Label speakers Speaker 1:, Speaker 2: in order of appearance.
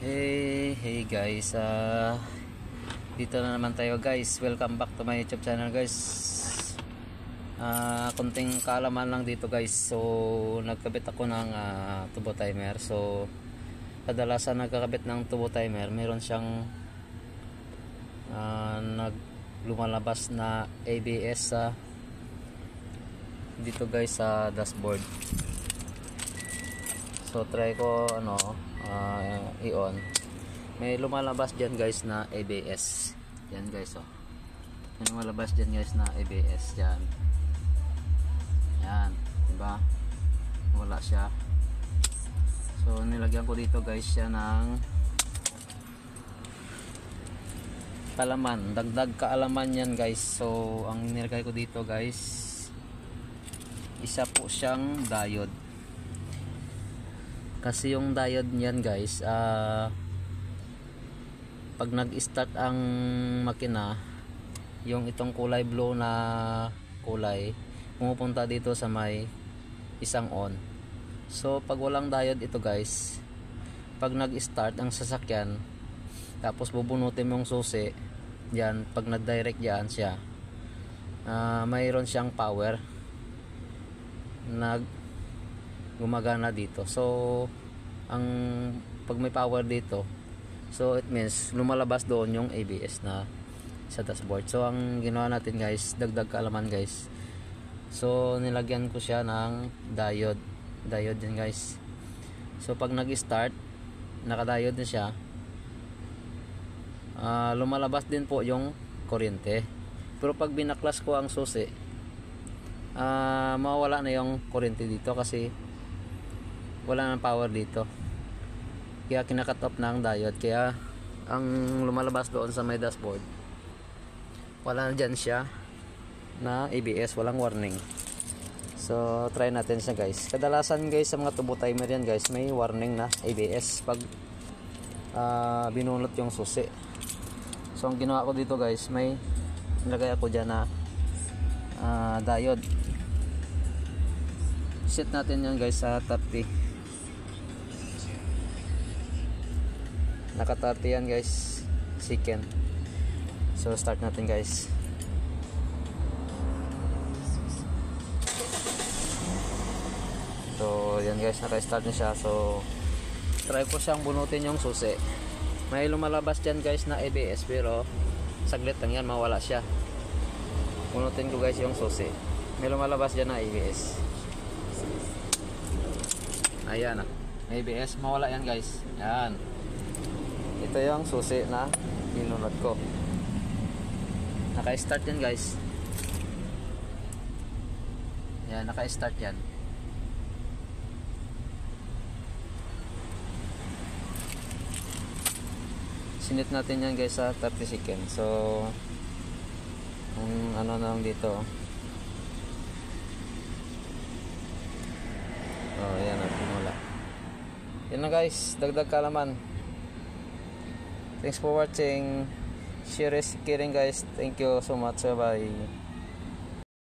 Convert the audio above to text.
Speaker 1: Hey guys, dito na naman tayo guys. Welcome back to my YouTube channel guys. Konting kaalaman lang dito guys. So nagkabit ako ng turbo timer. So kadalasan nagkakabit ng turbo timer, meron siyang lumalabas na ABS dito guys sa dashboard. So try ko i-on. May lumalabas diyan guys na ABS. Yan guys May lumalabas diyan guys na ABS diyan. Yan, 'di ba? Wala siya. So nilagyan ko dito guys siya ng kaalaman, dagdag kaalaman yan guys. So ang nilagay ko dito guys, isa po siyang diode. Kasi yung diode niyan guys, pag nag-start ang makina, yung itong kulay blue na kulay pumupunta dito sa may isang on. So pag walang diode ito guys, pag nag-start ang sasakyan, tapos bubunutin mo yung susi diyan, pag nag-direct diyan siya, mayroon siyang power gumagana dito. So ang pag may power dito, so it means lumalabas doon yung ABS na sa dashboard. So ang ginawa natin guys, dagdag kaalaman guys, so nilagyan ko siya ng diode din guys. So pag nag-start, naka-diode na siya, lumalabas din po yung kuryente. Pero pag binaklas ko ang susi, mawala na yung kuryente dito kasi wala nang power dito. Kaya kinakat off na ang diode. Kaya ang lumalabas doon sa may dashboard, wala na dyan siya na ABS, walang warning. So try natin siya guys. Kadalasan guys sa mga turbo timer yan guys, may warning na ABS pag binunot yung susi. So ang ginawa ko dito guys, may nilagay ako dyan na diode. Set natin yan guys sa 30. Naka 30 yan guys, second. So start natin guys. So yan guys, naka-start na siya. So try ko siyang bunutin yung susi. May lumalabas dyan guys na ABS, pero saglit lang yan, mawala siya. Bunutin ko guys yung susi. May lumalabas dyan na ABS. Ayan ABS, mawala yan guys. Yan, ito yung susi na binunot ko. Naka-start yan guys. Yan, naka-start yan. Sinit natin yan guys sa 30 seconds. So ano na lang dito. Yan wala. Yan na guys, dagdag kaalaman. Thanks for watching. Share is caring guys. Thank you so much. Bye.